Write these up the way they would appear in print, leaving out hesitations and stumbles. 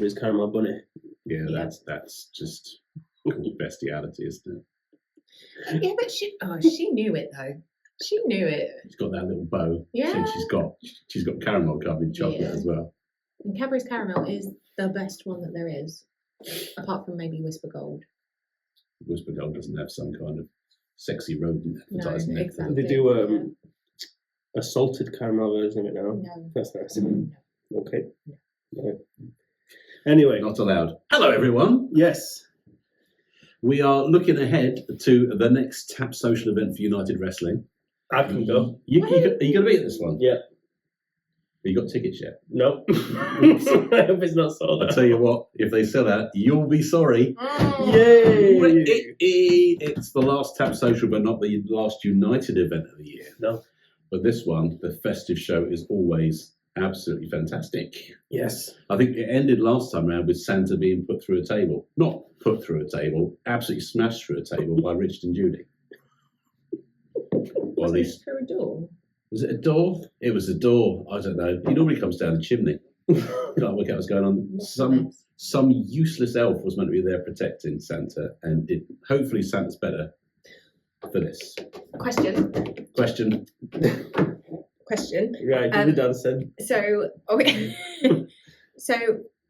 Cadbury's caramel bunny. Yeah, that's just called bestiality, isn't it? Yeah, but she knew it though. She knew it. She's got that little bow. Yeah. So she's got caramel covered chocolate as well. And Cadbury's caramel is the best one that there is, apart from maybe Whisper Gold. Whisper Gold doesn't have some kind of sexy rodent advertising. No, exactly. They do a salted caramel version of it now. No. That's nice. Okay. No. Anyway. Not allowed. Hello, everyone. Yes. We are looking ahead to the next Tap Social event for United Wrestling. I can go. Are you going to be at this one? Yeah. Have you got tickets yet? No. I hope it's not sold out. I'll tell you what, if they sell out, you'll be sorry. Yay! It's the last Tap Social, but not the last United event of the year. No. But this one, the festive show, is always absolutely fantastic. Yes. I think it ended last time around with Santa being put through a table. Not put through a table, absolutely smashed through a table by Richard and Judy. Or at least, through a door. was it a door? It was a door. I don't know. He normally comes down the chimney. Can't work out what's going on. Some useless elf was meant to be there protecting Santa, and hopefully Santa's better for this. Question. Right, do the dancing. So, so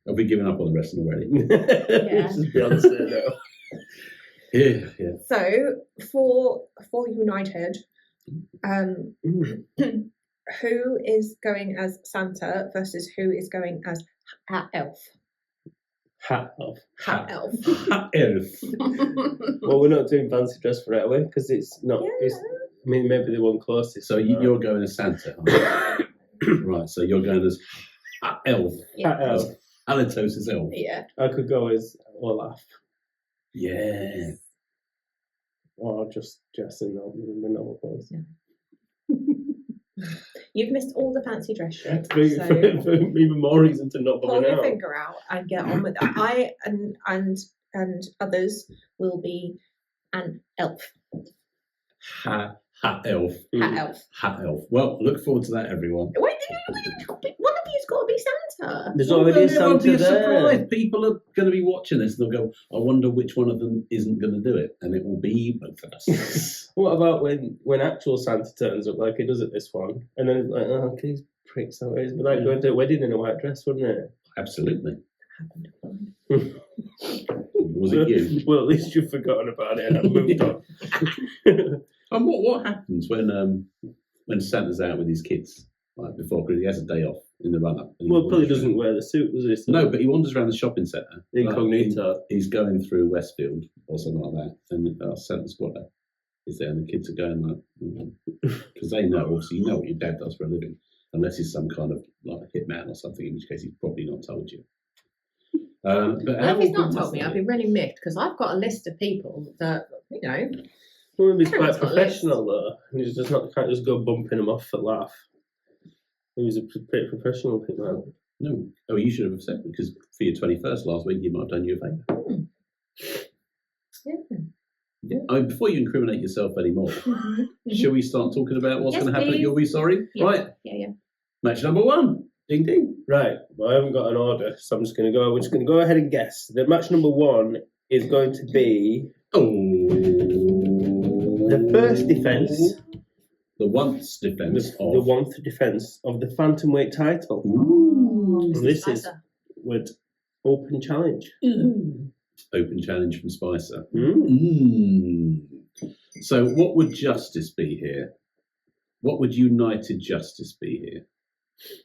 Have we given up on the wrestling already? yeah. This is Beyonce now. Yeah. So for United, who is going as Santa versus who is going as Hat Elf? Hat elf. Hat Elf. Hat elf. Well, we're not doing fancy dress for right away because it's not. Yeah. I mean, maybe the one closest. So you're going as Santa, aren't you? Right, so you're going as Hat elf. Yeah. Hat elf. Halitosis elf. Yeah. I could go as Olaf. Yeah. Or just dress in normal clothes. Yeah. You've missed all the fancy dress shit. For even more reason to not Pull bother your out. finger out and get on with that. I and others will be an elf. Hat elf. Hat Elf. Hat elf. Well, look forward to that, everyone. Wait, one of you's got to be Santa. There's already a It won't be Santa a surprise. there. People are going to be watching this and they'll go, I wonder which one of them isn't going to do it. And it will be both of us. What about when actual Santa turns up like he does at this one? And then it's like, oh, these pricks. So it'd be like going to a wedding in a white dress, wouldn't it? Absolutely. Happened. Was it you? Well, at least you've forgotten about it and I've moved on. And what happens when Santa's out with his kids? Like before, because he has a day off in the run-up. Well, probably doesn't wear the suit, does he? So No, but he wanders around the shopping centre. incognito. He's going through Westfield or something like that, and Santa's squatter is there, and the kids are going like, because they know, obviously, you know what your dad does for a living, unless he's some kind of like a hitman or something, in which case he's probably not told you. But Well, if he's not told me, I've been really miffed because I've got a list of people that, you know. Well, he's Everyone's quite got a list. professional though. And he's just not can't just go bumping him off for laugh. He's a pretty professional hitman. No. Oh, you should have said, because for your 21st last week, he might have done you a favour. Yeah. Yeah. I mean, before you incriminate yourself anymore, shall we start talking about what's Yes, going to happen at please. You'll Be Sorry? Yeah. Right. Yeah. Match number 1. Ding ding. Right. Well, I haven't got an order, so I'm just going to go. We're just going to go ahead and guess. The match number 1 is going to be the first defence. The once defence The of. one defence of the Phantomweight title. Ooh. And this is with open challenge. Open challenge from Spicer. Mm. So, what would justice be here? What would United Justice be here?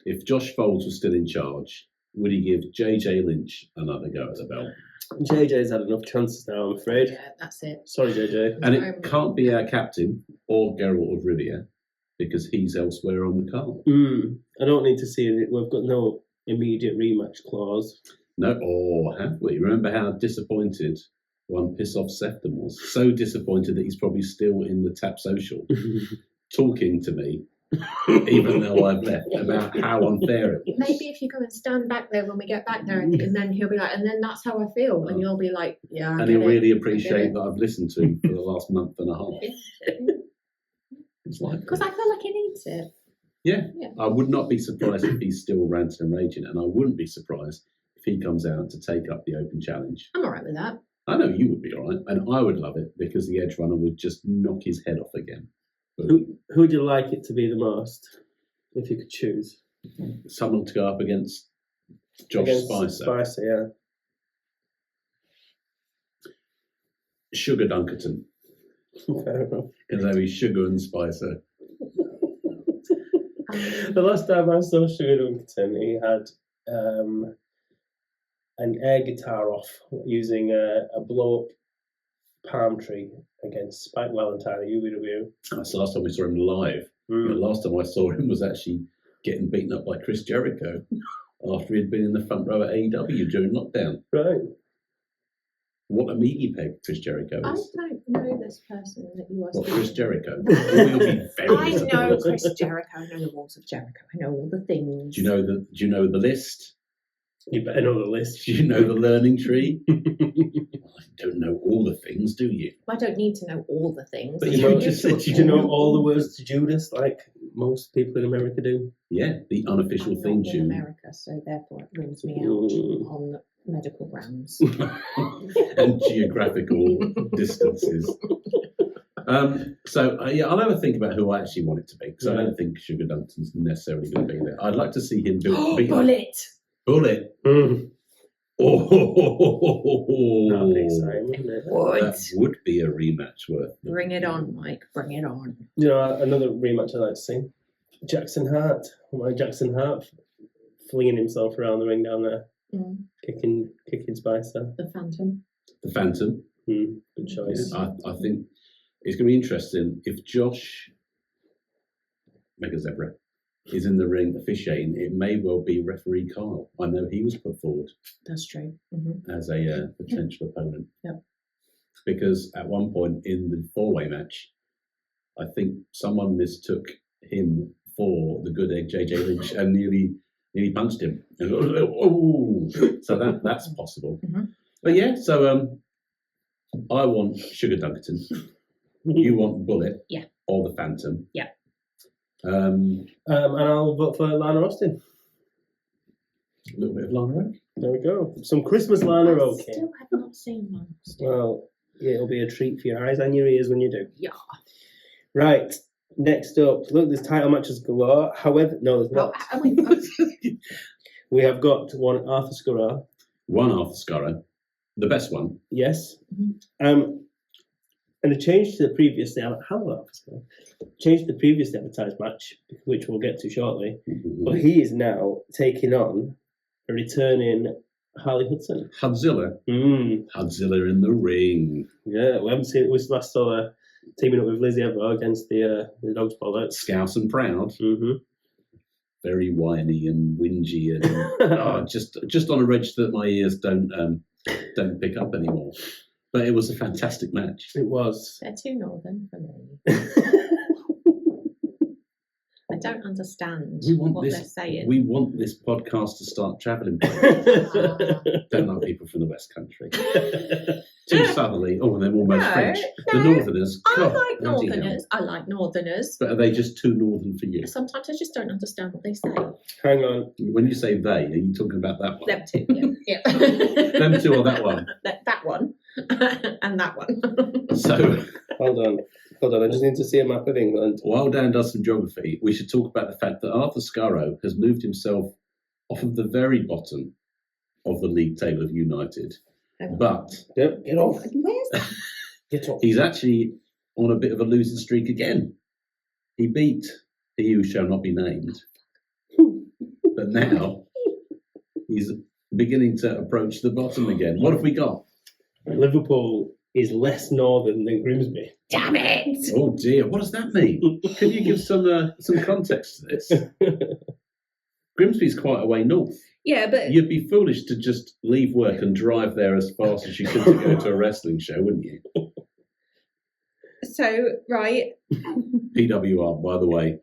If Josh Folds was still in charge, would he give JJ Lynch another go at the belt? JJ's had enough chances now, I'm afraid. Yeah, that's it. Sorry, JJ. And it can't be our captain or Geralt of Rivia because he's elsewhere on the card. I don't need to see it. We've got no immediate rematch clause. No, or have we? Remember how disappointed one piss off Sefton was? So disappointed that he's probably still in the Tap Social talking to me, even though I've left, about how unfair it was. Maybe if you go and stand back there when we get back there, and then he'll be like, and then that's how I feel, and you'll be like, yeah. I And get he'll it. really I get appreciate it. that I've listened to him for the last month and a half. It's like, Because I feel like he needs it. yeah, Yeah. I would not be surprised if he's still ranting and raging, and I wouldn't be surprised if he comes out to take up the open challenge. I'm alright with that. I know you would be all right, and I would love it because the edge runner would just knock his head off again. But Who would you like it to be the most, if you could choose? someone to go up against Josh Against Spicer. Spicer, yeah. Sugar Dunkerton. Fair enough. Because there be Sugar and Spicer. The last time I saw Sugar Dunkerton, he had an air guitar off using a blow-up palm tree against Spike Valentine at UBW. That's the last time we saw him live. The last time I saw him was actually getting beaten up by Chris Jericho after he'd been in the front row at AEW during lockdown. Right. What a meaty peg Chris Jericho I is. don't know this person that you are What, speaking Chris of. Jericho? We'll be very I know disappointed. Chris Jericho. I know the walls of Jericho. I know all the things. Do you know the list? You better know the list. Do you know the learning tree? I don't know all the things, do you? I don't need to know all the things. But Do you you know, just said do you know all the words to Judas, like most people in America do? Yeah, the unofficial I'm theme not in tune. America, so therefore it rules me out on medical grounds. And geographical distances. Yeah, I'll have a think about who I actually want it to be because I don't think Sugar Dunkerton's necessarily going to be there. I'd like to see him beat Bullet. Bullet. Mm. Oh, That'd be exciting, wouldn't it? What? that would be a rematch worth. Bring it on, Mike. Bring it on. You know, another rematch I'd like to see. Jackson Hart. Jackson Hart flinging himself around the ring down there, kicking Spicer. The Phantom. The Phantom. Good choice. Yeah, I think it's going to be interesting if Josh Megazebra is in the ring officiating. It may well be referee Kyle. I know he was put forward That's true. as a potential opponent. Yep. Because at one point in the four-way match, I think someone mistook him for the good egg JJ Lynch and nearly punched him. And, oh, so that's possible. But yeah, so I want Sugar Dunkerton. You want Bullet? Yeah. Or the Phantom? Yeah. And I'll vote for Lana Austin. A little bit of Lana Rawk. There we go. Some Christmas Lana I Rawk. still have not seen one. Well, it'll be a treat for your eyes and your ears when you do. Yeah. Right. Next up, look, there's title matches galore. However, no, there's not. We have got one Arthur Skurro. One Arthur Skurro. The best one. Yes. And a change to the previously advertised match, which we'll get to shortly. But he is now taking on a returning Harley Hudson. Hudzilla. Hudzilla in the ring. Yeah, we haven't seen it. We last saw her teaming up with Lizzie Ever against the Dogz Bollox. Scouse and proud. Very whiny and whingy and just on a register that my ears don't pick up anymore. But it was a fantastic match. It was. They're too northern for me. I don't understand what they're saying. We want this podcast to start travelling. Don't like people from the West Country. Too southerly. Oh, and they're almost French. The Northerners. I God, like bloody hell. Northerners. I like Northerners. But are they just too northern for you? Sometimes I just don't understand what they say. Hang on. When you say they, are you talking about that one? Them two, yeah. Them two or that one? That one. And that one. So, Hold on. I just need to see a map of England. while Dan does some geography, we should talk about the fact that Arthur Skurro has moved himself off of the very bottom of the league table of United. But Yep, get off. Where's that? Get off. he's actually on a bit of a losing streak again. He beat he who shall not be named. But now he's beginning to approach the bottom again. What have we got? Liverpool is less northern than Grimsby. Damn it! Oh dear, what does that mean? Can you give some context to this? Grimsby's quite a way north. Yeah, but You'd be foolish to just leave work and drive there as fast as you could to go to a wrestling show, wouldn't you? so right. PWR, by the way.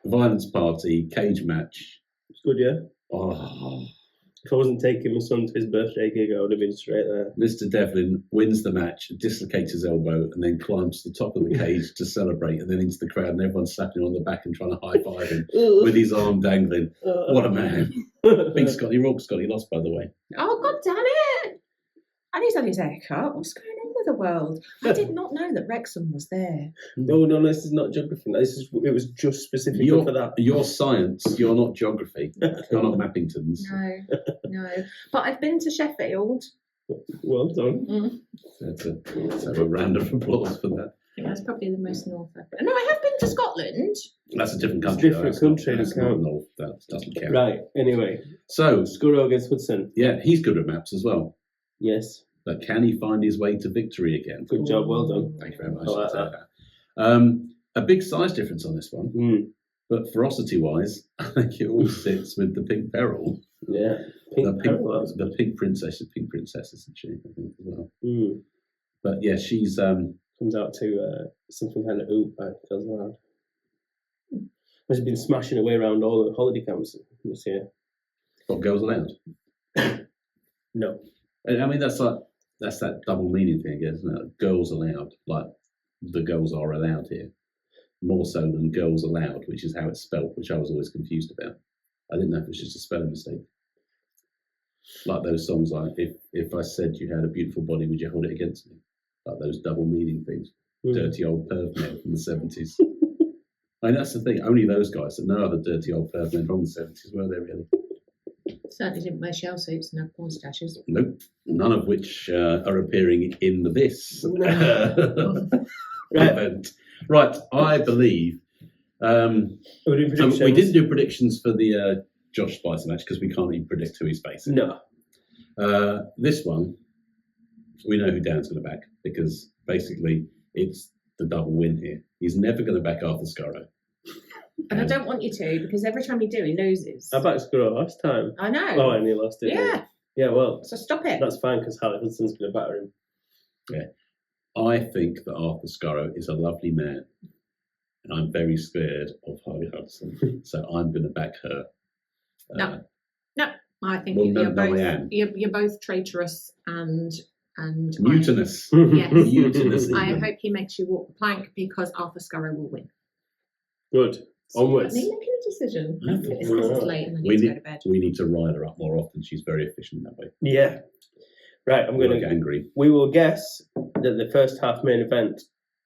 Violence Party, cage match. It's good, yeah? Oh, If I wasn't taking my son to his birthday gig, I would have been straight there. Mr. Devlin wins the match, dislocates his elbow, and then climbs to the top of the cage to celebrate, and then into the crowd, and everyone's slapping him on the back and trying to high-five him with his arm dangling. What a man. Big Scotty Rawk. Scotty lost, by the way. Oh, God damn it! And he's had his haircut. What's going on with the world? I did not know that Wrexham was there. No, this is not geography. It was just specifically for that. You're science, you're not geography. You're not Mappingtons. No. But I've been to Sheffield. Well done. Let's have a round of applause for that. I think that's probably the most north I've been. No, I have been to Scotland. That's a different country. Different country. That's not north. That doesn't count. Right, anyway. So, Skurro against Hudson. yeah, he's good at maps as well. Yes. But can he find his way to victory again? Good job, well done. Thank you very much. I like that. A big size difference on this one, but ferocity-wise, I think it all sits with the Pink Peril. Yeah, the Pink Princess, isn't she? I think as well. But yeah, she's comes out to something kind of oop by Girls Aloud. She's been smashing away around all the holiday camps this year. What Girls Aloud? No. I mean, that's that double meaning thing, isn't it? Girls allowed, like the girls are allowed here, more so than girls allowed, which is how it's spelt, which I was always confused about. I didn't know if it was just a spelling mistake. Like those songs, like if I said you had a beautiful body, would you hold it against me? Like those double meaning things. Dirty old perv men from the 70s. I mean, that's the thing. Only those guys, and no other dirty old perv men from the 70s, were there really? Certainly didn't wear shell suits and have porn stashes. Nope. None of which are appearing in this event. Right, I believe. We didn't do predictions for the Josh Spicer match because we can't even predict who he's facing. No. This one, we know who Dan's going to back because basically it's the double win here. He's never going to back Arthur Skurro. And I don't want you to, because every time you do, he loses. I backed Skurro last time. I know. Oh, and he lost it. Yeah. Yeah, well. So stop it. That's fine, because Harley Hudson's going to batter him. Yeah. I think that Arthur Skurro is a lovely man. And I'm very scared of Harley Hudson. So I'm going to back her. No. I think you're both traitorous and mutinous. Yes. Mutinous. I hope he makes you walk the plank because Arthur Skurro will win. Good. Onwards. Are you making a decision? It's late and I need to go to bed. We need to ride her up more often. She's very efficient that way. Yeah. Right, I'm going to get angry. We will guess that the first half main event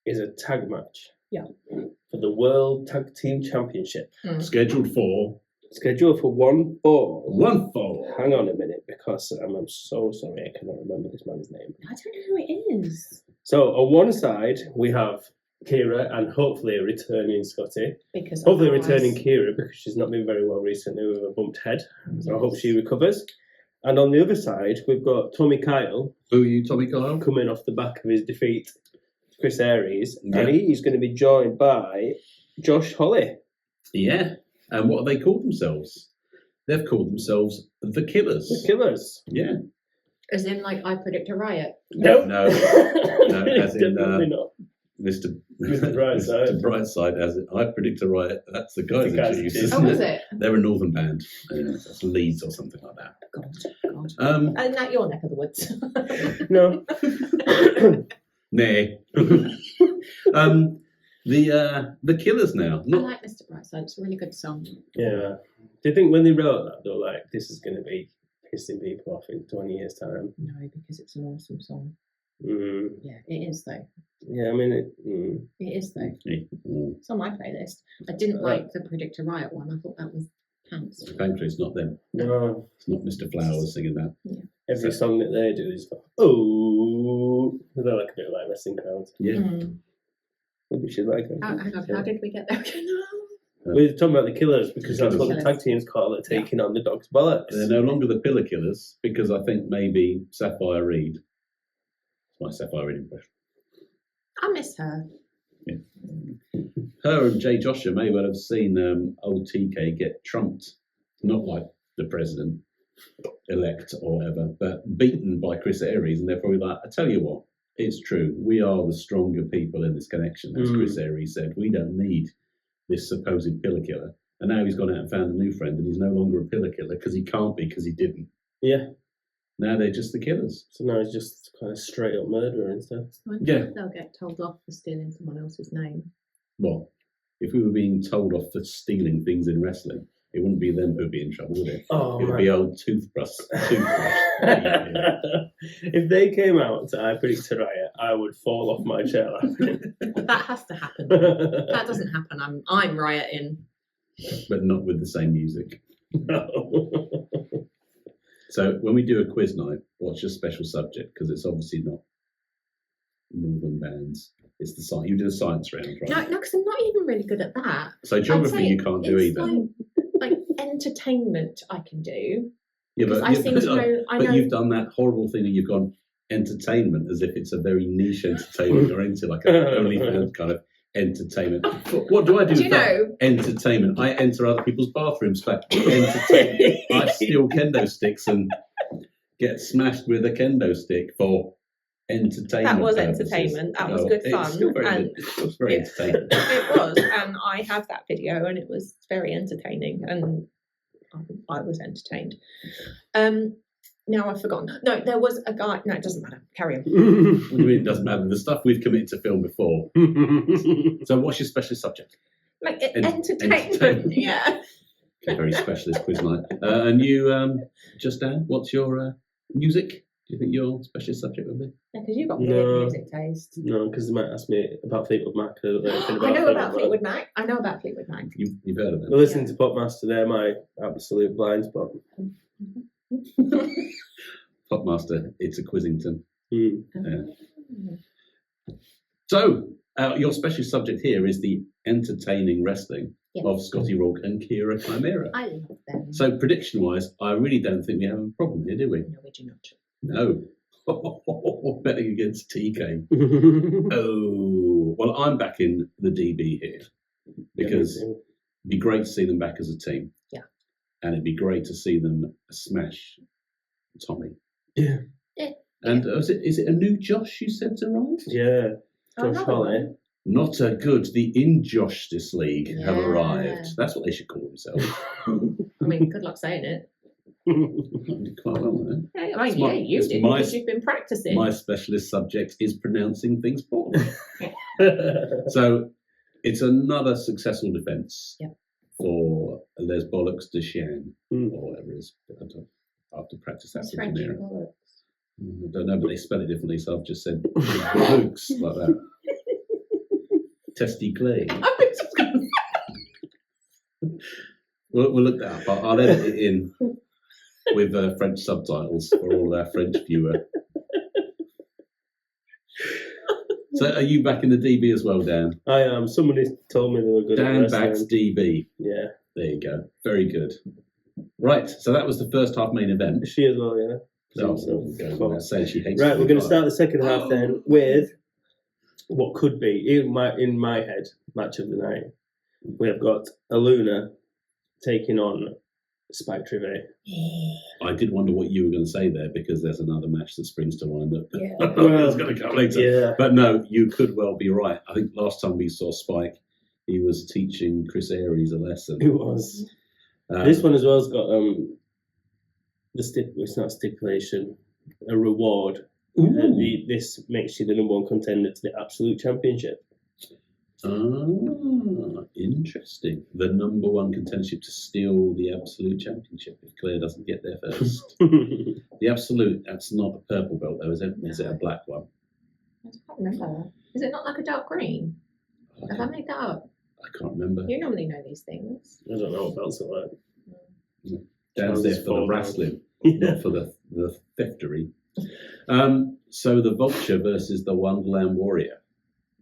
is a tag match. Yeah. For the World Tag Team Championship. Scheduled for 1 fall. 1 fall. Hang on a minute, because I'm so sorry I cannot remember this man's name. I don't know who it is. So on one side we have Kira and hopefully a returning Scotty. Because hopefully returning Kira because she's not been very well recently with a bumped head. So I hope she recovers. And on the other side we've got Tommy Kyle. Who are you, Tommy Kyle? Coming off the back of his defeat to Chris Aries. Yeah. And he's going to be joined by Josh Holly. Yeah. And what have they called themselves? They've called themselves the Killers. The Killers. Yeah. As in, like, I predict a riot? No. No, as in definitely not. Mr. Brightside. Mr. Brightside, as in, I predict a riot. That's the guys The at guys Chiefs. Oh, is it? They're a northern band. That's Leeds or something like that. God. And not your neck of the woods. No. Nay. The Killers now. I like Mr. Brightside. It's a really good song. Yeah. Do you think when they wrote that, they were like, this is going to be pissing people off in 20 years' time? No, because it's an awesome song. Mm. Yeah, it is, though. Yeah, I mean, It is, though. Mm. It's on my playlist. I didn't like the Predict a Riot one. I thought that was pants. Thankfully, it's not them. No. It's not Mr. Flowers singing that. Yeah. Every song that they do is like, oh, they're like a bit like wrestling crowds. Yeah. Maybe we should like them. Hang on, how did we get there? We're talking about the Killers because that's what the tag teams call it, taking on the Dogz Bollox. They're no longer the Pillar Killers because I think maybe Sapphire Reed. It's my Sapphire Reed impression. I miss her. Yeah. Her and Jay Joshua may well have seen old TK get trumped, not like the president elect or whatever, but beaten by Chris Aries, and they're probably like, I tell you what, it's true. We are the stronger people in this connection, as Chris Aries said. We don't need this supposed pillar killer. And now he's gone out and found a new friend, and he's no longer a pillar killer because he can't be because he didn't. Yeah. Now they're just the killers. So now he's just kind of straight up murderer and stuff. Yeah. They'll get told off for stealing someone else's name. Well, if we were being told off for stealing things in wrestling, it wouldn't be them who'd be in trouble, would it? Oh, it would man. be old toothbrush. If they came out to I Predict a Riot, I would fall off my chair laughing. That has to happen. That doesn't happen. I'm rioting. But not with the same music. No. So when we do a quiz night, what's your special subject? Because it's obviously not northern bands. It's the science. You did a science round, right? No, because I'm not even really good at that. So geography you can't do it's either. Like entertainment I can do. Yeah, Because I seem to know. I know. But you've done that horrible thing that you've gone entertainment as if it's a very niche entertainment or into like an OnlyFans kind of entertainment. What do I do? Do you know? Entertainment. I enter other people's bathrooms for entertainment. I steal kendo sticks and get smashed with a kendo stick for entertainment. That was purposes. entertainment. That was good fun. It's still very And good. It was very entertaining. it was, and I have that video, and it was very entertaining, and I was entertained. Now I've forgotten. No, there was a guy. No, it doesn't matter. Carry on. What do you mean it doesn't matter? The stuff we've committed to film before. So what's your specialist subject? Like entertainment. entertainment. Yeah. Okay, very specialist quiz night. And you, Just Dan, what's your music? Do you think your specialist subject would be? Yeah, because you've got weird music taste. No, because they might ask me about Fleetwood Mac. I don't know anything I know about Mac. Fleetwood Mac. I know about Fleetwood Mac. You've heard of them? Well, listening to Popmaster, they're my absolute blind spot. Popmaster, it's a Quizzington. Mm. Yeah. So, your specialist subject here is the entertaining wrestling of Scotty, Rawk and Chimera. I love them. So, prediction-wise, I really don't think we have a problem here, do we? No, we do not. No. Betting against TK. Oh, well, I'm back in the DB here because it'd be great to see them back as a team. Yeah. And it'd be great to see them smash Tommy. Yeah. And is it a new Josh you said to arrive? Yeah. Josh another Harley. one. Not a good. The Injustice League have Yeah. arrived. That's what they should call themselves. I mean, good luck saying it. Did quite well there. Yeah, I mean, you did because you've been practicing. My specialist subject is pronouncing things poorly. So it's another successful defence for Les Bollox de Chien, or whatever it is. I have to practice that. That's French. I don't know, but they spell it differently, so I've just said Bollox like that. Testy clay. We'll look that up. I'll edit it in with French subtitles for all of our French viewers. So are you back in the DB as well, Dan? I am. Somebody told me they were good Dan at backs wrestling. DB. Yeah. There you go. Very good. Right, so that was the first half main event. She as well, yeah. So, saying she hates right, we're going to start the second half then with what could be, in my head, match of the night. We have got Aluna taking on Spike Trivet. I did wonder what you were going to say there because there's another match that springs to mind that Well, going to come later. Yeah. But no, you could well be right. I think last time we saw Spike, he was teaching Chris Aries a lesson. It was. This one as well has got it's not stipulation, a reward. This makes you the number one contender to the Absolute Championship. Interesting. The number one contendership to steal the Absolute Championship if Claire doesn't get there first. The Absolute, that's not a purple belt though, is it? Is it a black one? I can't remember. Is it not like a dark green? Have I made that up? I can't remember. You normally know these things. I don't know what belts are like. Down there for the wrestling, not for the theftery. So the Vulture versus the Wonderland Warrior.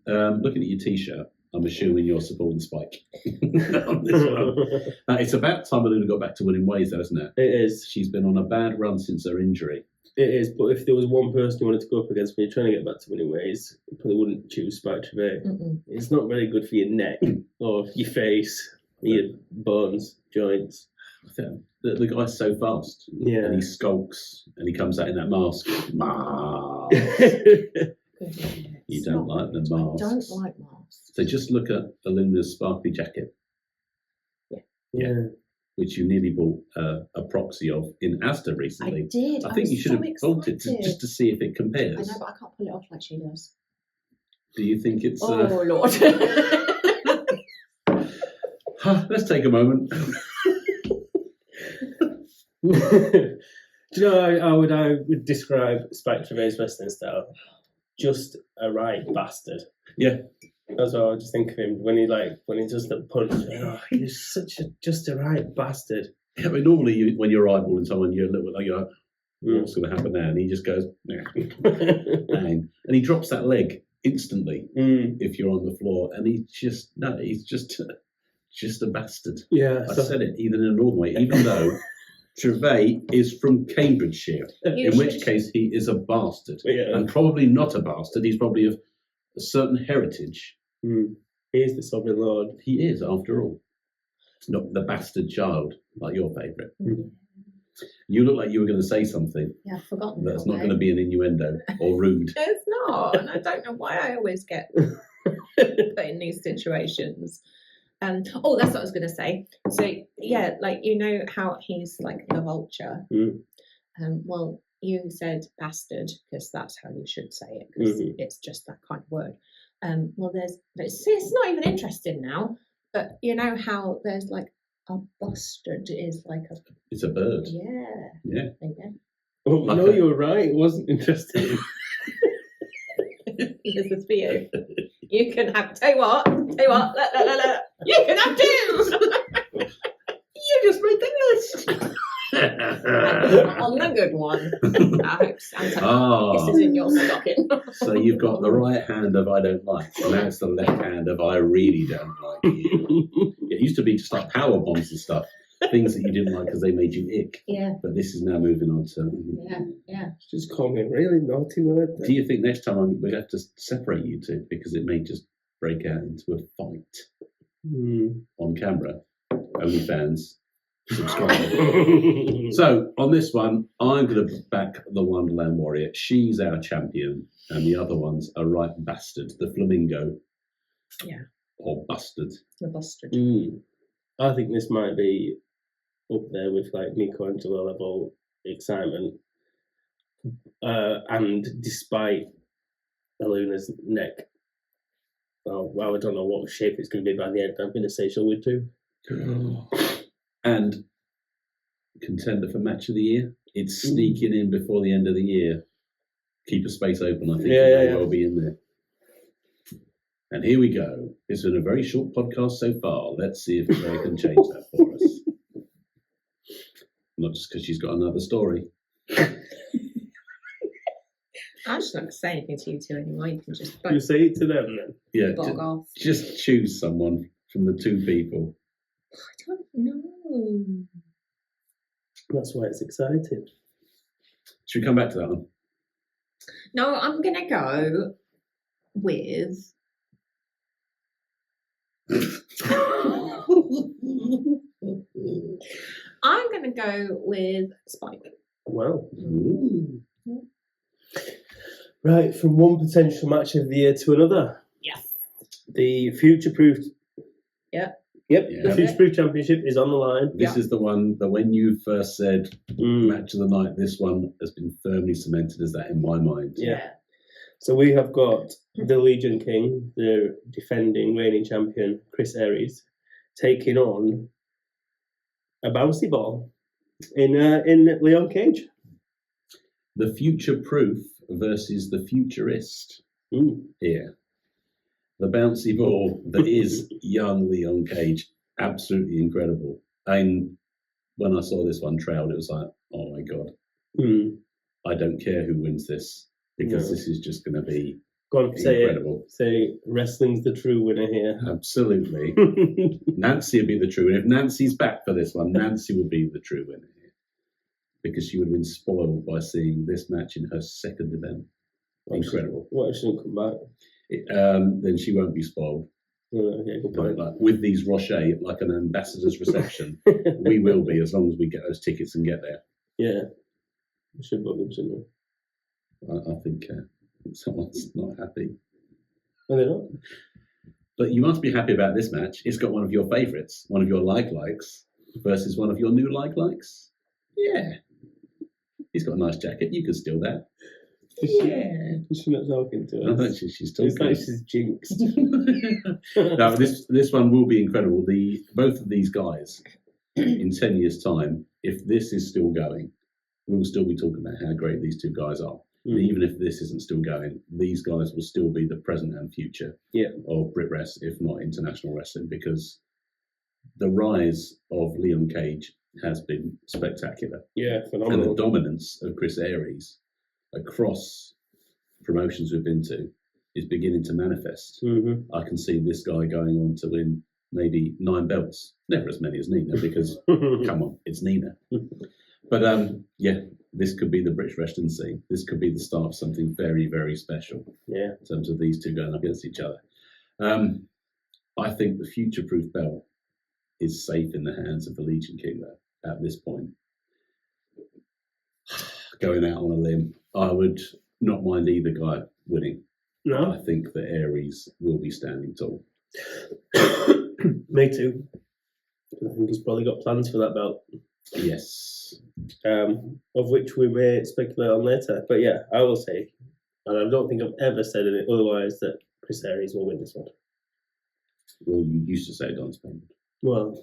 Looking at your T-shirt, I'm assuming you're supporting Spike on this one. It's about time Aluna got back to winning ways, though, isn't it? It is. She's been on a bad run since her injury. It is, but if there was one person you wanted to go up against when you're trying to get back to winning ways, you probably wouldn't choose Spike Trivet. It's not very good for your neck or your face, your bones, joints. The guy's so fast. Yeah. And he skulks and he comes out in that mask. You don't like the masks. I don't like masks. So just look at Aluna's sparkly jacket. Yeah. which you nearly bought a proxy of in Asda recently. I did. I think you should have bought it excited. just to see if it compares. I know, but I can't pull it off like she does. Do you think it's... Oh, Lord. Let's take a moment. Do you know how I would describe Spike Trivet's wrestling style? Just a right bastard. Yeah. That's what I just think of him when he does the punch. Oh, he's just a right bastard. Yeah, but normally when you're eyeballing someone, you're a little bit like, what's going to happen now? And he just goes, bang, and he drops that leg instantly if you're on the floor, and he's just a bastard. Yeah, I said it even in a normal way, even though Trivet is from Cambridgeshire, in which case he is a bastard, and probably not a bastard. He's probably of a certain heritage. He is the sovereign lord. He is, after all, not the bastard child like your favourite. You look like you were going to say something. Yeah, I've forgotten. That's not going to be an innuendo or rude. It's not, and I don't know why I always get put in these situations. That's what I was going to say. So yeah, like you know how he's like the vulture. Well, you said bastard because that's how you should say it because it's just that kind of word. Well, it's not even interesting now, but you know how there's like a bastard is like a... It's a bird. Yeah. Yeah. There you go. Oh, no, you were right. It wasn't interesting. Here's this for you. You can have... Tell you what. La. You can have two. You just made the list. On the good one. I hope sounds like this is in your stocking. So you've got the right hand of I don't like, and now it's the left hand of I really don't like you. It used to be just like power bombs and stuff, things that you didn't like because they made you ick. Yeah. But this is now moving on to... Yeah. Just call me a really naughty word. Then. Do you think next time we have to separate you two because it may just break out into a fight on camera? OnlyFans. Subscribe. So on this one, I'm going to back the Wonderland Warrior. She's our champion, and the other one's a right bastard, the Flamingo. Yeah. Or bastard. The bastard. I think this might be up there with like Michelangelo level excitement, and despite Aluna's neck, well, I don't know what shape it's going to be by the end. I'm going to say shall we do. And contender for match of the year. It's sneaking in before the end of the year. Keep a space open, I think it may well be in there. And here we go. It's been a very short podcast so far. Let's see if Claire can change that for us. Not just because she's got another story. I'm just not going to say anything to you two anyway. You can just You say it to them then. Yeah, bog off. just choose someone from the two people. I don't know. That's why it's exciting. Should we come back to that one? No, I'm going to go with... I'm going to go with Spike. Well. Right, from one potential match of the year to another. Yeah. The Futureproof. Yep. The Futureproof Championship is on the line. This is the one that when you first said match of the night, this one has been firmly cemented as that in my mind. Yeah. So we have got the Legion King, the defending reigning champion, Chris Aries, taking on a bouncy ball in Leon Cage. The Futureproof versus the Futurist here. The bouncy ball that is young Leon Cage, absolutely incredible. And when I saw this one trailed, it was like, oh my God. I don't care who wins this because this is just going to be incredible. Say wrestling's the true winner here. Absolutely. Nancy will be the true winner. If Nancy's back for this one, Nancy will be the true winner here because she would have been spoiled by seeing this match in her second event. Incredible. What if she didn't come back? Then she won't be spoiled. Okay, good point. Like, with these Rocher, like an ambassador's reception, we will be as long as we get those tickets and get there. Yeah. We should book them, shouldn't we? I think someone's not happy. Are they not? But you must be happy about this match. It's got one of your favourites, one of your likes. versus one of your new likes? Yeah. He's got a nice jacket. You could steal that. Yeah. She's not talking to us. I think she's talking. It's like she's jinxed. No, this one will be incredible. Both of these guys, in 10 years' time, if this is still going, we'll still be talking about how great these two guys are. And even if this isn't still going, these guys will still be the present and future of Brit Rest, if not international wrestling, because the rise of Leon Cage has been spectacular. Yeah, phenomenal. And the dominance of Chris Aries across promotions we've been to is beginning to manifest. I can see this guy going on to win maybe 9 belts. Never as many as Nina, because come on, it's Nina. But this could be the British wrestling scene. This could be the start of something very, very special. Yeah, in terms of these two going up against each other. I think the Futureproof belt is safe in the hands of the Legion King though, at this point. Going out on a limb, I would not mind either guy winning. No, I think that Aries will be standing tall. Me too. I think he's probably got plans for that belt. Yes. Of which we may speculate on later. But yeah, I will say, and I don't think I've ever said it otherwise, that Chris Aries will win this one. Well, you used to say it on Spain. Well,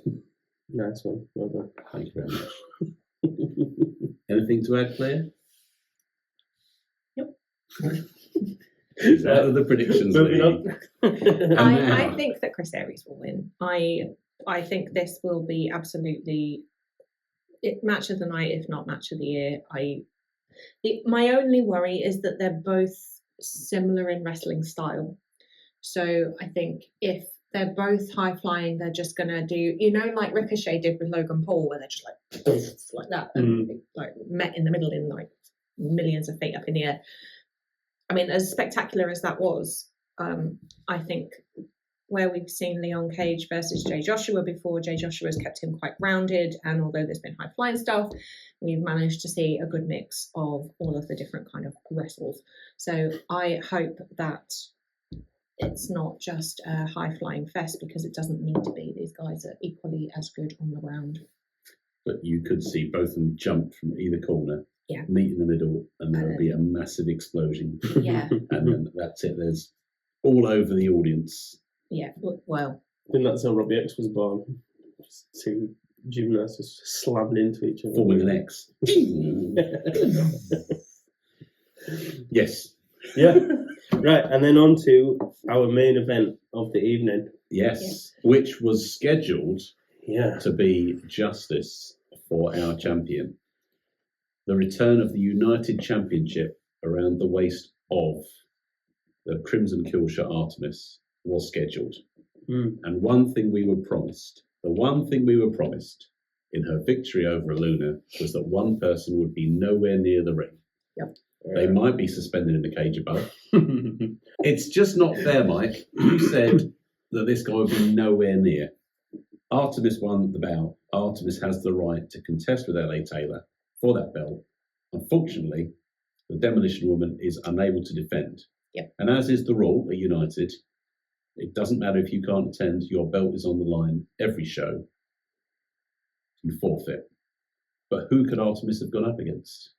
nice one. Well done. Thank you very much. Anything to add, Claire? Nope. Is that the predictions? Moving on. I think that Chris Aries will win. I think this will be absolutely match of the night, if not match of the year. My only worry is that they're both similar in wrestling style. So I think if they're both high flying, they're just gonna do, like Ricochet did with Logan Paul, where they're just like that, and like met in the middle in like millions of feet up in the air. I mean, as spectacular as that was, I think where we've seen Leon Cage versus Jay Joshua before, Jay Joshua's kept him quite grounded, and although there's been high flying stuff, we've managed to see a good mix of all of the different kind of wrestles. So I hope that it's not just a high flying fest, because it doesn't need to be. These guys are equally as good on the ground. But you could see both of them jump from either corner, meet in the middle, and there would be a massive explosion. Yeah. And then that's it. There's all over the audience. Yeah, well. I think that's how Robbie X was born. Just 2 gymnasts just slammed into each other. Forming an X. Yes. Yeah. Right, and then on to our main event of the evening. Yes. Which was scheduled Yeah. to be justice for our champion. The return of the United Championship around the waist of the Crimson Killshot Artemis was scheduled. And one thing we were promised, in her victory over Aluna, was that one person would be nowhere near the ring. Yep. They might be suspended in the cage above. It's just not fair, Mike. You said that this guy would be nowhere near. Artemis won the bout. Artemis has the right to contest with LA Taylor for that belt. Unfortunately, the Demolition Woman is unable to defend. Yep. And as is the rule at United, it doesn't matter if you can't attend, your belt is on the line every show. You forfeit. But who could Artemis have gone up against?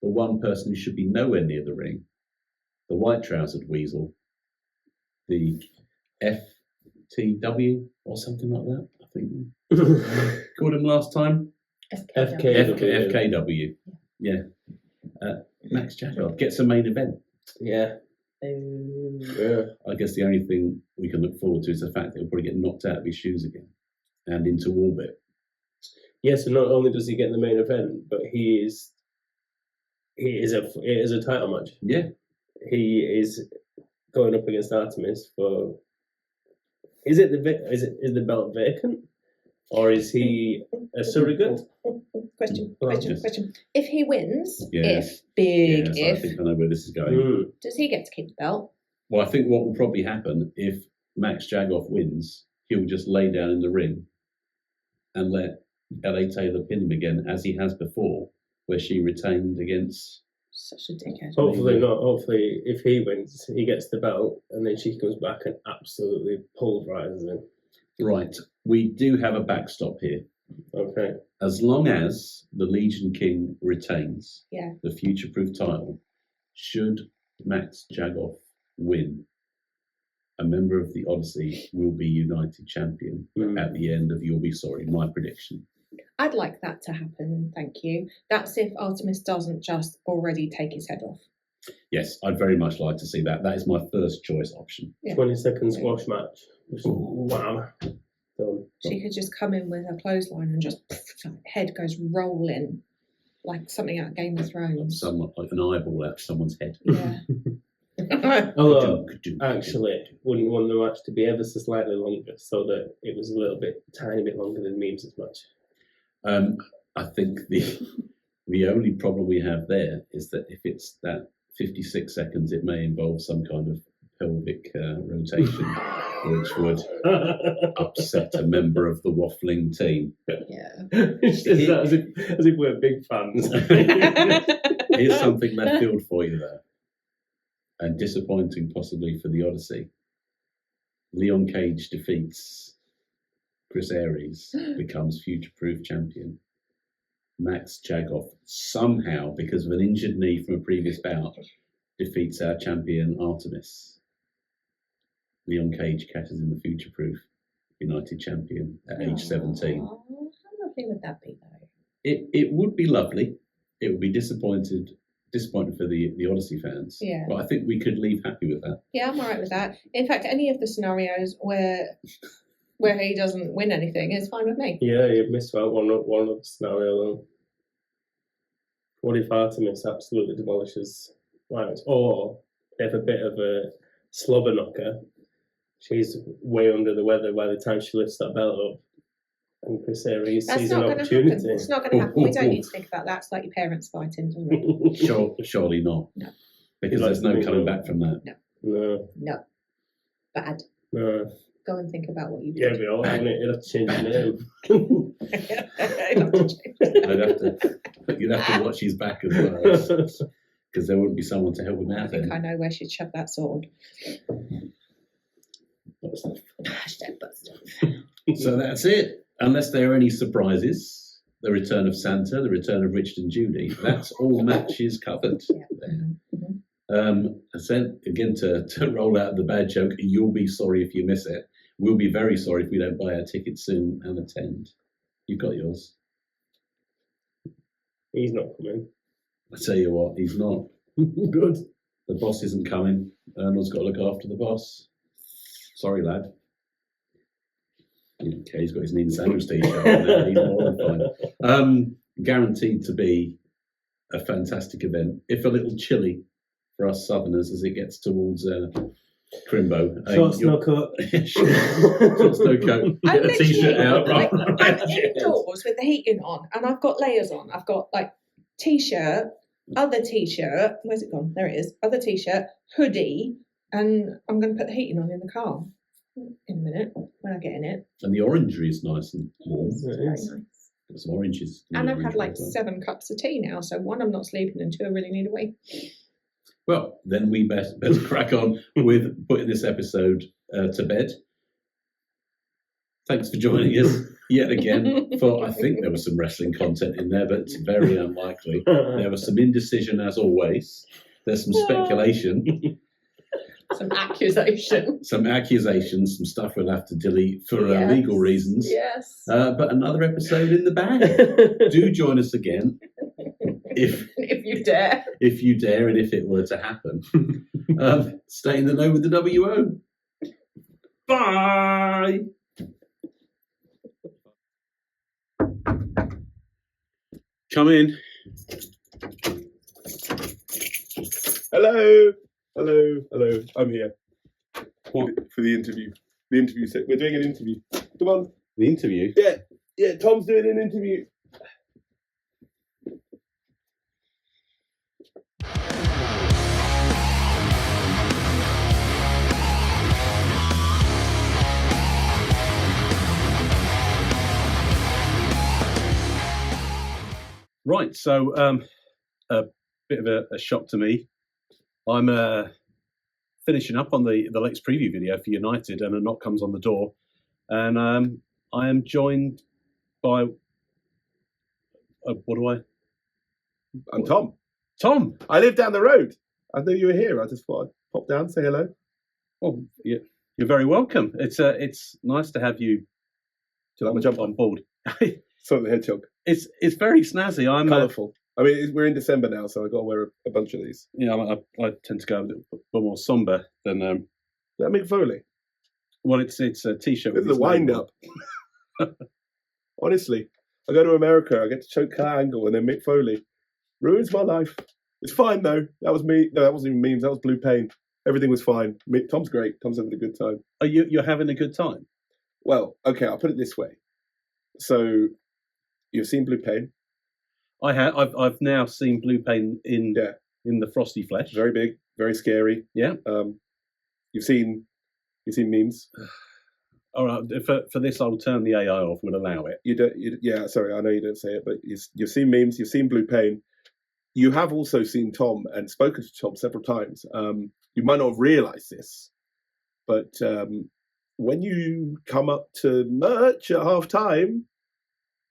The one person who should be nowhere near the ring, the white-trousered weasel, the FTW or something like that, I think. Called him last time? FKW. Yeah. Max Jacob gets a main event. Yeah. I guess the only thing we can look forward to is the fact that he'll probably get knocked out of his shoes again and into orbit. Yeah, so not only does he get in the main event, but it is a title match. Yeah. He is going up against Artemis for. Is the belt vacant, or is he a surrogate? Question. If he wins, I think I know where this is going. Does he get to keep the belt? Well, I think what will probably happen if Max Jagoff wins, he'll just lay down in the ring and let LA Taylor pin him again, as he has before, where she retained against. Such a dickhead. Hopefully not. Hopefully, if he wins, he gets the belt, and then she comes back and absolutely pulverizes him. Right. We do have a backstop here. Okay. As long as the Legion King retains Yeah. the Futureproof title, should Max Jagoff win, a member of the Odyssey will be United Champion at the end of You'll Be Sorry, my prediction. I'd like that to happen, thank you. That's if Artemis doesn't just already take his head off. Yes, I'd very much like to see that. That is my first choice option. Yeah. 20-second squash match. Wow. Done. She could just come in with her clothesline and just head goes rolling like something out of Game of Thrones. Somewhat like an eyeball out of someone's head. Yeah. Although, actually, wouldn't want the match to be ever so slightly longer so that it was a little bit, tiny bit longer than Memes' match. I think the only problem we have there is that if it's that 56 seconds, it may involve some kind of pelvic rotation, which would upset a member of the waffling team. Yeah. It's just that as if we're big fans. Here's something left field for you, though, and disappointing possibly for the Odyssey. Leon Cage defeats Chris Aries, becomes Futureproof champion. Max Jagoff somehow, because of an injured knee from a previous bout, defeats our champion Artemis. Leon Cage catches in the Futureproof United champion at age 17. How lovely would that be, though? It would be lovely. It would be disappointing for the Odyssey fans. Yeah. But I think we could leave happy with that. Yeah, I'm alright with that. In fact, any of the scenarios where he doesn't win anything is fine with me. Yeah, you've missed out one of the scenario though. What if Artemis absolutely demolishes Lions? Or if a bit of a slobber knocker, she's way under the weather by the time she lifts that belt up, and Chris Aries sees an opportunity. Happen. It's not going to happen. We don't need to think about that. It's like your parents fighting, doesn't it? Surely not. No. Because there's no coming back from that. No. No. Bad. No. Go and think about what you did. Yeah, it'd be all right, wouldn't it? It'd have to change the name. You'd have to watch his back as well, because there wouldn't be someone to help him I out. think I know where she'd shove that sword. So that's it. Unless there are any surprises, the return of Santa, the return of Richard and Judy, that's all matches covered. I said again to roll out the bad joke, you'll be sorry if you miss it. We'll be very sorry if we don't buy our tickets soon and attend. You've got yours. He's not coming. I tell you what, he's not. Good. The boss isn't coming. Arnold's got to look after the boss. Sorry, lad. Okay, he's got his Nina Sanders t-shirt on there. He's more than fine. Guaranteed to be a fantastic event, if a little chilly for us Southerners as it gets towards Crimbo. Shorts, no coat. Shorts, no coat. Get a t-shirt out. I'm indoors with the heating on, and I've got layers on. I've got like t-shirt, other t-shirt. Where's it gone? There it is. Other t-shirt, hoodie, and I'm going to put the heating on in the car in a minute when I get in it. And the orangery is nice and warm. It's very nice. Got some oranges. And I've had like 7 cups of tea now, so 1, I'm not sleeping, and 2, I really need a wee. Well, then we better crack on with putting this episode to bed. Thanks for joining us yet again. I think there was some wrestling content in there, but it's very unlikely. There was some indecision as always. There's some speculation. Some accusation. Some accusations, some stuff we'll have to delete for legal reasons. Yes. But another episode in the bag. Do join us again. If you dare. If you dare, and if it were to happen. Stay in the know with the WO. Bye. Come in. Hello. I'm here. What? For the interview. The interview set. We're doing an interview. Come on. The interview? Yeah, Tom's doing an interview. Right, so a bit of a shock to me. I'm finishing up on the Lex preview video for United, and a knock comes on the door, and I am joined by what do I? I'm Tom. Tom. I live down the road. I knew you were here. I just thought I'd pop down, say hello. Well, you're very welcome. It's nice to have you. Do you like my jumper? On board. Sort of the hedgehog. It's very snazzy. I'm colourful. I mean, we're in December now, so I got to wear a bunch of these. Yeah, I tend to go a bit more somber than. Is that Mick Foley? Well, it's a t-shirt. This is a wind up. Honestly, I go to America, I get to choke Kurt Angle, and then Mick Foley ruins my life. It's fine though. That was me. No, that wasn't even memes. That was Blue Pain. Everything was fine. Tom's great. Tom's having a good time. Are you're having a good time? Well, okay. I'll put it this way. So, you've seen Blue Pain. I have. I've now seen Blue Pain in the frosty flesh. Very big, very scary. Yeah. You've seen memes. All right. For this, I'll turn the AI off. Would allow it. You don't. Yeah. Sorry, I know you don't say it, but you've seen memes. You've seen Blue Pain. You have also seen Tom and spoken to Tom several times. You might not have realised this, but when you come up to merch at half time,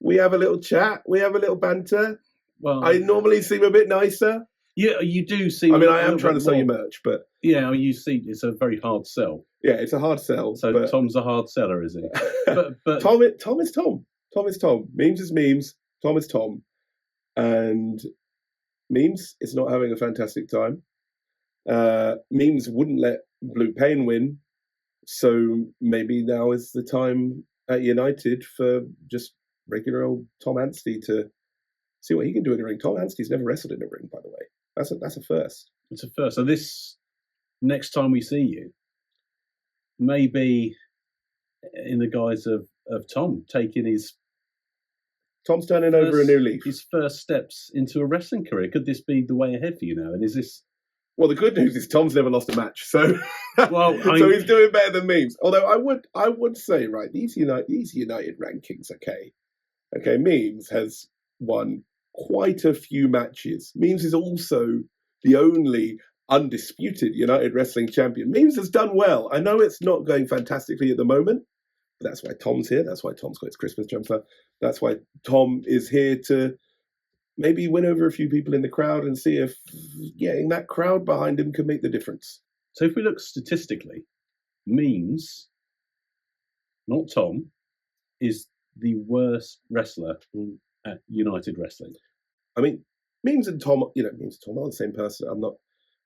we have a little chat. We have a little banter. Well, I normally seem a bit nicer. Yeah, you do seem. I mean, I am trying to sell you merch, but yeah, you see, it's a very hard sell. Yeah, it's a hard sell. So but... Tom's a hard seller, is he? but Tom is Tom. Tom is Tom. Memes is memes. Tom is Tom, and memes is not having a fantastic time. Memes wouldn't let Blue Pain win, so maybe now is the time at United for just regular old Tom Anstey to see what he can do in the ring. Tom Anstey's never wrestled in a ring, by the way. That's a first. It's a first. So this next time we see you, maybe in the guise of Tom taking his. Tom's turning over a new leaf. His first steps into a wrestling career. Could this be the way ahead for you now? And is this? Well, the good news is Tom's never lost a match, so so he's doing better than memes. Although I would say, right, these United rankings, okay, memes has won quite a few matches. Memes is also the only undisputed United Wrestling champion. Memes has done well. I know it's not going fantastically at the moment, but that's why Tom's here. That's why Tom's got his Christmas jumper. That's why Tom is here to maybe win over a few people in the crowd and see if getting that crowd behind him can make the difference. So if we look statistically, memes, not Tom, is the worst wrestler at United Wrestling. I mean, memes and Tom, memes and Tom are the same person. I'm not.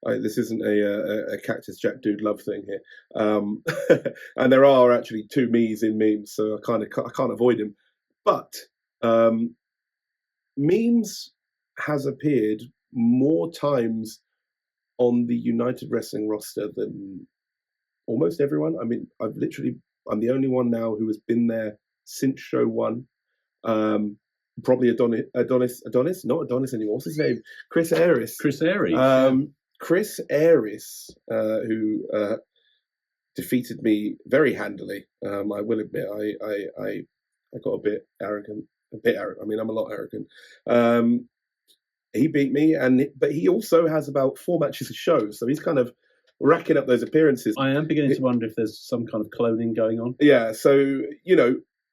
This isn't a Cactus Jack Dude love thing here, and there are actually two me's in memes, so I can't avoid him. But memes has appeared more times on the United Wrestling roster than almost everyone. I mean, I'm the only one now who has been there since show one. Probably Adonis, not Adonis anymore. What's his name? Chris Aries. Chris Aries, who defeated me very handily. I will admit, I got a bit arrogant. I mean, I'm a lot arrogant. He beat me, but he also has about 4 matches a show, so he's kind of racking up those appearances. I am beginning to wonder if there's some kind of cloning going on. Yeah, so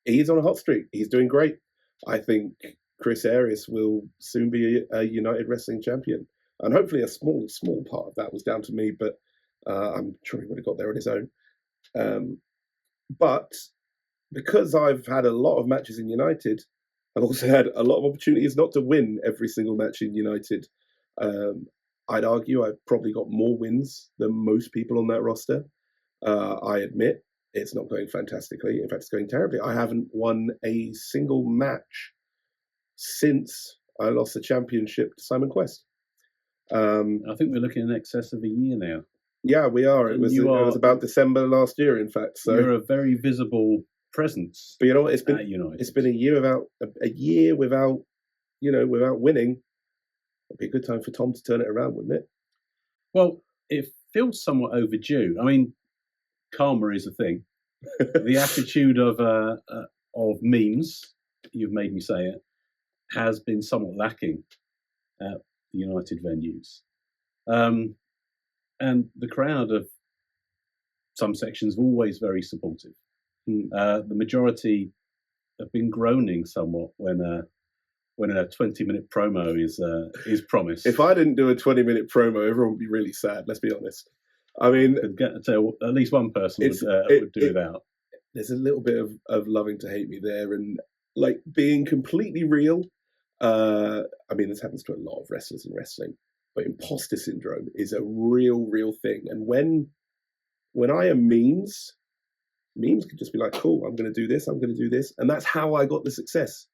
he's on a hot streak. He's doing great. I think Chris Aries will soon be a United Wrestling champion. And hopefully a small part of that was down to me, but I'm sure he would have got there on his own. But because I've had a lot of matches in United, I've also had a lot of opportunities not to win every single match in United. I'd argue I've probably got more wins than most people on that roster. I admit it's not going fantastically. In fact, it's going terribly. I haven't won a single match since I lost the championship to Simon Quest. I think we're looking in excess of a year now. Yeah, we are. It was about December last year, in fact. So you're a very visible presence. But you know what? It's been a year without winning. It'd be a good time for Tom to turn it around, wouldn't it? Well, it feels somewhat overdue. I mean, karma is a thing. The attitude of memes, you've made me say it, has been somewhat lacking at United venues. And the crowd of some sections are always very supportive. The majority have been groaning somewhat when a 20-minute promo is promised. If I didn't do a 20-minute promo, everyone would be really sad. Let's be honest. I mean, at least one person would do without. There's a little bit of loving to hate me there, and like being completely real. I mean, this happens to a lot of wrestlers in wrestling, but imposter syndrome is a real thing. And when I am memes could just be like, cool, I'm going to do this, and that's how I got the success.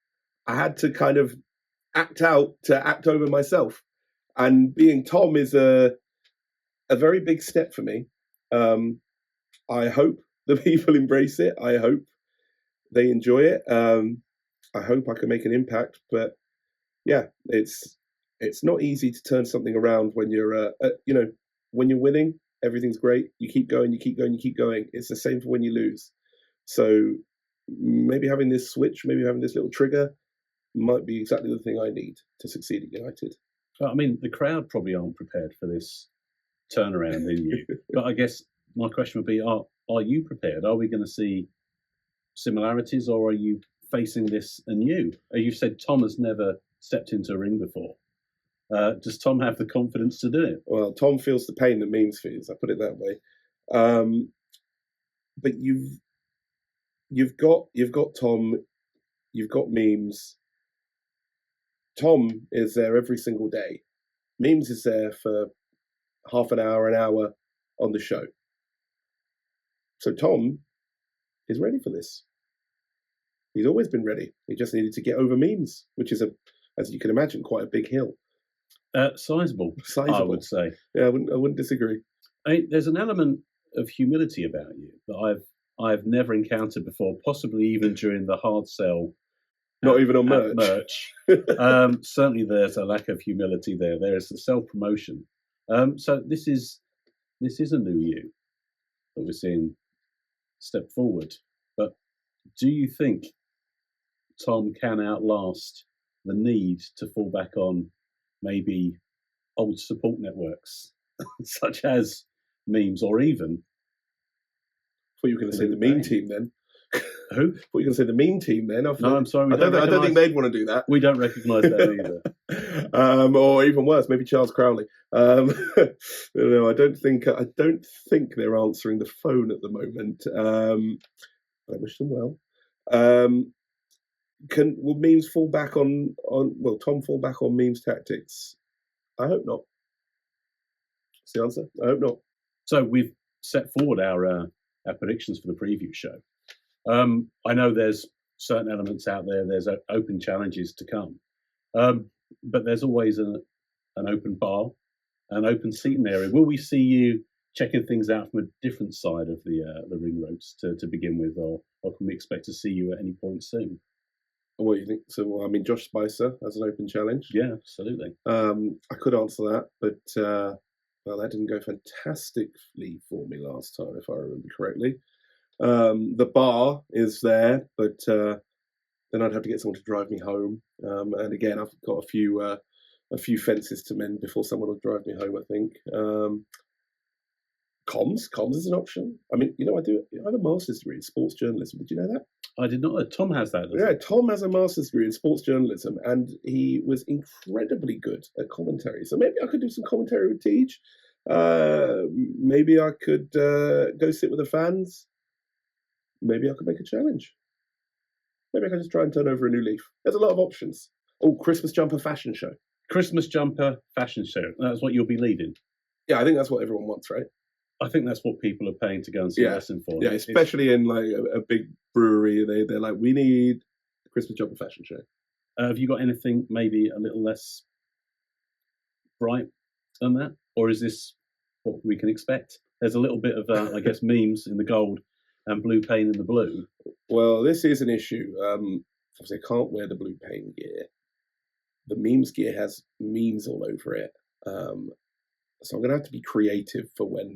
I had to kind of act over myself, and being Tom is a very big step for me. I hope the people embrace it. I hope they enjoy it. I hope I can make an impact. But yeah, it's not easy to turn something around when you're when you're winning. Everything's great. You keep going. It's the same for when you lose. So maybe having this switch, maybe having this little trigger might be exactly the thing I need to succeed at United. I mean, the crowd probably aren't prepared for this turnaround in you. But I guess my question would be, are you prepared? Are we going to see similarities, or are you facing this anew? You said Tom has never stepped into a ring before. Does Tom have the confidence to do it? Well, Tom feels the pain that memes feels. I put it that way. But you've got Tom, you've got memes. Tom is there every single day. Memes is there for half an hour on the show. So Tom is ready for this. He's always been ready. He just needed to get over memes, which is, as you can imagine, quite a big hill. Sizable, I would say. Yeah, I wouldn't disagree. There's an element of humility about you that I've never encountered before, possibly even during the hard sell. Not even on merch. Certainly, there's a lack of humility there. There is the self-promotion. So this is a new you that we're seeing step forward. But do you think Tom can outlast the need to fall back on maybe old support networks, such as memes, or even? I thought you were going to say the meme team then. Who? I thought you were going to say the meme team then. No, I'm sorry. I don't think they'd want to do that. We don't recognise that either. Or even worse, maybe Charles Crowley. No, I don't think they're answering the phone at the moment. I wish them well. Will memes fall back on Tom fall back on memes tactics? I hope not. That's the answer. I hope not. So we've set forward our predictions for the preview show. I know there's certain elements out there. There's open challenges to come, but there's always an open bar, an open seating area. Will we see you checking things out from a different side of the ring ropes to begin with, or can we expect to see you at any point soon? What do you think? So, I mean, Josh Spicer has an open challenge. Yeah, absolutely. I could answer that, but that didn't go fantastically for me last time, if I remember correctly. The bar is there, but then I'd have to get someone to drive me home. And again, I've got a few fences to mend before someone will drive me home, I think. Comms is an option. I mean, I have a master's degree in sports journalism. Did you know that? I did not know. Tom has that. Yeah, Tom has a master's degree in sports journalism, and he was incredibly good at commentary. So maybe I could do some commentary with Tej. Maybe I could go sit with the fans. Maybe I could make a challenge. Maybe I can just try and turn over a new leaf. There's a lot of options. Oh, Christmas jumper fashion show. Christmas jumper fashion show. That's what you'll be leading. Yeah, I think that's what everyone wants, right? I think that's what people are paying to go and see wrestling for. Yeah, especially in like a big brewery. They're like, we need a Christmas jumper fashion show. Have you got anything maybe a little less bright than that? Or is this what we can expect? There's a little bit of, I guess, memes in the gold and blue paint in the blue. Well, this is an issue. Obviously, I can't wear the blue paint gear. The memes gear has memes all over it. So I'm going to have to be creative for when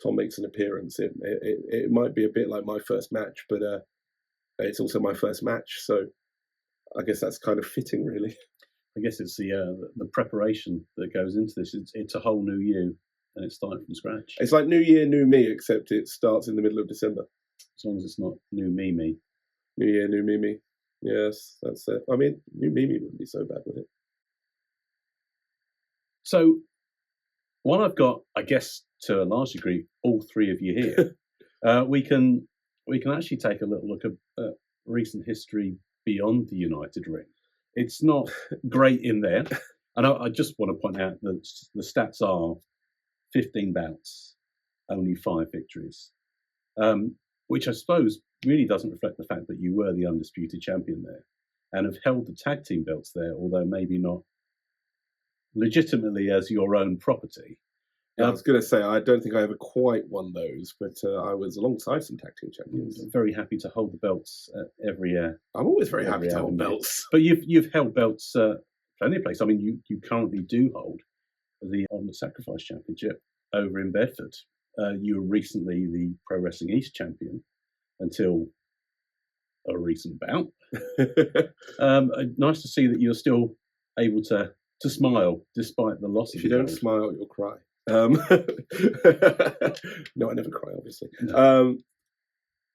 Tom makes an appearance. It might be a bit like my first match, but it's also my first match. So I guess that's kind of fitting, really. I guess it's the preparation that goes into this. It's a whole new you, and it's starting from scratch. It's like New Year, New Me, except it starts in the middle of December. As long as it's not new me. New Year, new Mimi. Yes, that's it. I mean, new Mimi wouldn't be so bad, would it? So, while I've got, I guess, to a large degree, all three of you here, we can actually take a little look at recent history beyond the United Ring. It's not great in there, and I just want to point out that the stats are 15 bouts, only 5 victories, which I suppose really doesn't reflect the fact that you were the undisputed champion there and have held the tag team belts there, although maybe not legitimately as your own property. Yeah, I was going to say, I don't think I ever quite won those, but I was alongside some tag team champions. I'm very happy to hold the belts at every. I'm always very happy to hold belts. But you've held belts plenty of places. I mean, you currently do hold the Ultimate Sacrifice Championship over in Bedford. You were recently the Pro Wrestling East champion until a recent bout. Nice to see that you're still able to smile despite the loss. If you don't smile, you'll cry. No, I never cry, obviously. No.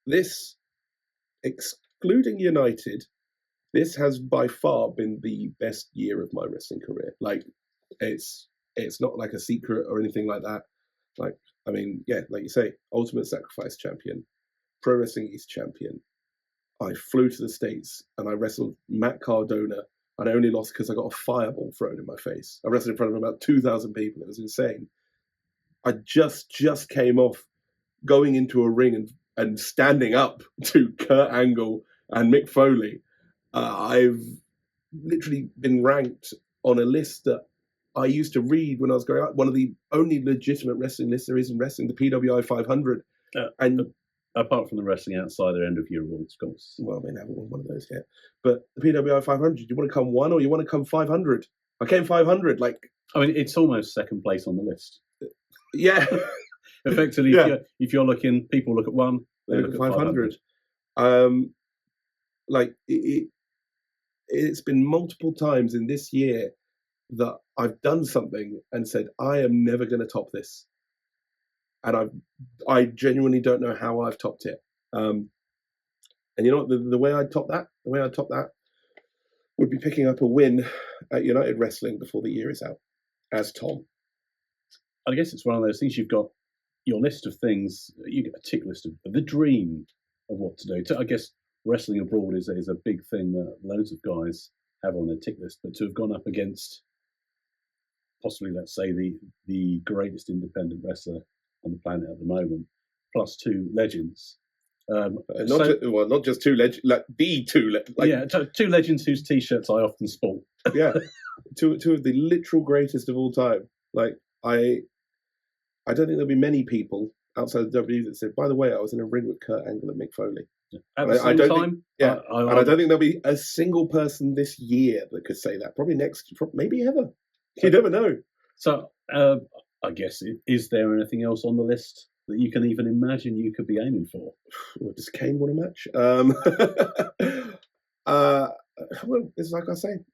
This, excluding United, this has by far been the best year of my wrestling career. Like, it's not like a secret or anything like that. Like, I mean, yeah, like you say, Ultimate Sacrifice champion, Pro Wrestling East champion. I flew to the States and I wrestled Matt Cardona, and I only lost because I got a fireball thrown in my face. I wrestled in front of about 2,000 people. It was insane. I just came off going into a ring and standing up to Kurt Angle and Mick Foley. I've literally been ranked on a list that I used to read when I was growing up, one of the only legitimate wrestling lists there is in wrestling, the PWI 500. And apart from the Wrestling Outsider end of your rules, of course. Well, I mean, I haven't won one of those yet. But the PWI 500, do you want to come 1 or you want to come 500? I came 500. Like, I mean, it's almost second place on the list. Yeah. Effectively, yeah. If you're looking, people look at 1, they look at 500. Like, it's been multiple times in this year that I've done something and said, I am never going to top this. And I genuinely don't know how I've topped it. And you know what, the way I'd top that would be picking up a win at United Wrestling before the year is out as Tom. I guess it's one of those things. You've got your list of things, you get a tick list of the dream of what to do. I guess wrestling abroad is a big thing that loads of guys have on their tick list, but to have gone up against possibly, let's say, the greatest independent wrestler on the planet at the moment, plus 2 legends. Not just 2 legends, like the 2 legends. Yeah, 2 legends whose t-shirts I often sport. Yeah, two of the literal greatest of all time. Like, I don't think there'll be many people outside of WWE that said, by the way, I was in a ring with Kurt Angle and Mick Foley. At the same time, and I don't think there'll be a single person this year that could say that. Probably next, maybe ever. You never know. So, I guess, is there anything else on the list that you can even imagine you could be aiming for? Well, does Kane want a match? Well, it's like I say,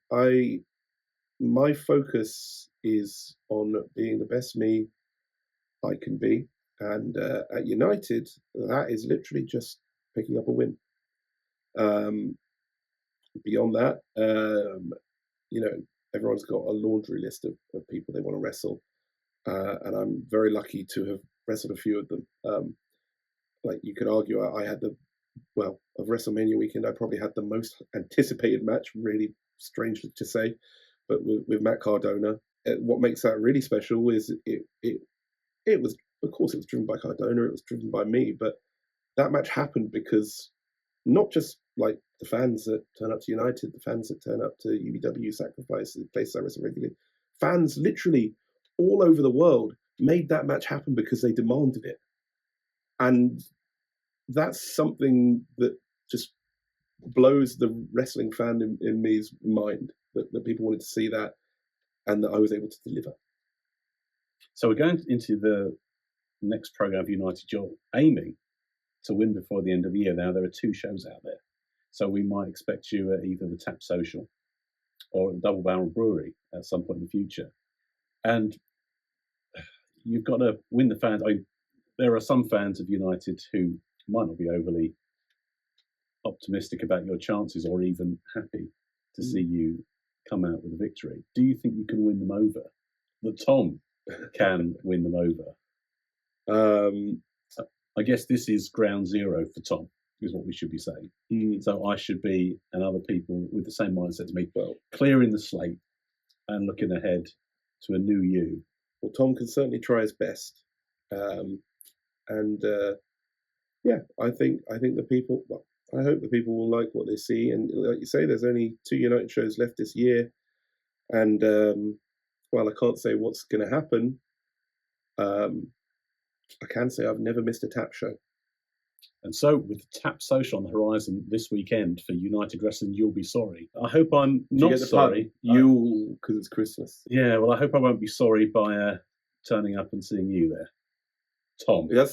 my focus is on being the best me I can be, and at United, that is literally just picking up a win. Beyond that, everyone's got a laundry list of people they want to wrestle, and I'm very lucky to have wrestled a few of them. Like, you could argue I had of WrestleMania weekend, I probably had the most anticipated match, really strange to say, but with Matt Cardona. What makes that really special is it was, of course, it was driven by Cardona, it was driven by me, but that match happened because not just like the fans that turn up to United, the fans that turn up to UBW, Sacrifice, the places I wrestle regularly, fans literally all over the world made that match happen because they demanded it. And that's something that just blows the wrestling fan in me's mind, that people wanted to see that and that I was able to deliver. So we're going into the next program of United. You're aiming to win before the end of the year. Now, there are 2 shows out there, so we might expect you at either the Tap Social or at the Double Barrel Brewery at some point in the future. And you've got to win the fans. There are some fans of United who might not be overly optimistic about your chances, or even happy to see you come out with a victory. Do you think you can win them over? That Tom can win them over? I guess this is ground zero for Tom, is what we should be saying. So I should be, and other people with the same mindset as me, clearing the slate and looking ahead to a new you. Well, Tom can certainly try his best, yeah, I think the people. Well, I hope the people will like what they see, and like you say, there's only 2 United shows left this year, and while I can't say what's going to happen, I can say I've never missed a tap show. And so, with the Tap Social on the horizon this weekend for United Wrestling, You'll Be Sorry. I hope I'm not sorry. You'll, because it's Christmas. Yeah, well, I hope I won't be sorry by turning up and seeing you there, Tom. I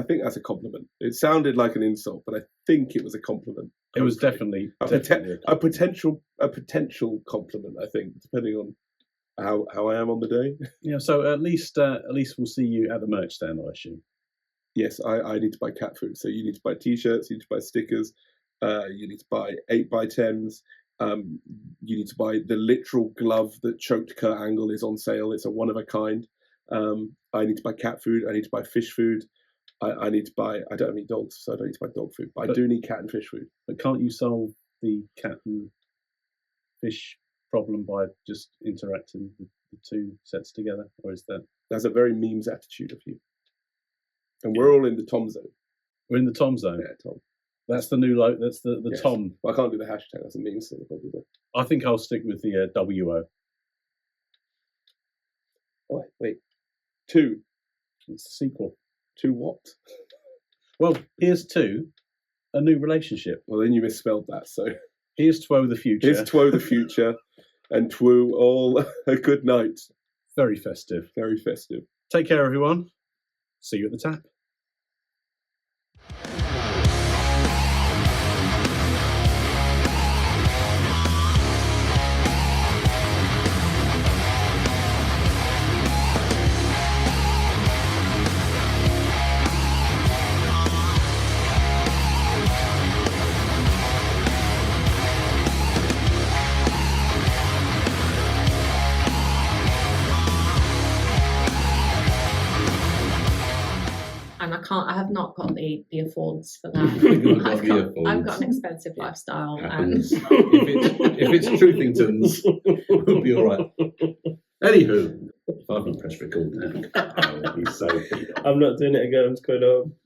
think that's a compliment. It sounded like an insult, but I think it was a compliment. It was definitely a potential compliment. I think, depending on how I am on the day. Yeah, so at least we'll see you at the merch stand, I assume. Yes, I need to buy cat food. So you need to buy T-shirts, you need to buy stickers, you need to buy 8x10s. You need to buy the literal glove that choked Kurt Angle is on sale. It's a one of a kind. I need to buy cat food. I need to buy fish food. I need to buy. I don't have any dogs, so I don't need to buy dog food. But I do need cat and fish food. But can't you solve the cat and fish problem by just interacting the two sets together, or is that? That's a very memes attitude of you. And we're all in the Tom zone. We're in the Tom zone. Yeah, Tom. That's the new logo. That's the yes. Tom. Well, I can't do the hashtag. That's a meme thing. I think I'll stick with the WO. Oh, wait. 2. It's the sequel. 2 what? Well, here's 2. A new relationship. Well, then you misspelled that. So here's Two the future. Here's Two the future, and Two all a good night. Very festive. Very festive. Take care, everyone. See you at the tap. And I have not got the affords for that. I've got an expensive lifestyle. And if it's Truthingtons, we'll be all right. Anywho, if I haven't pressed record now, I'll be so. I'm not doing it again. I'm just going home.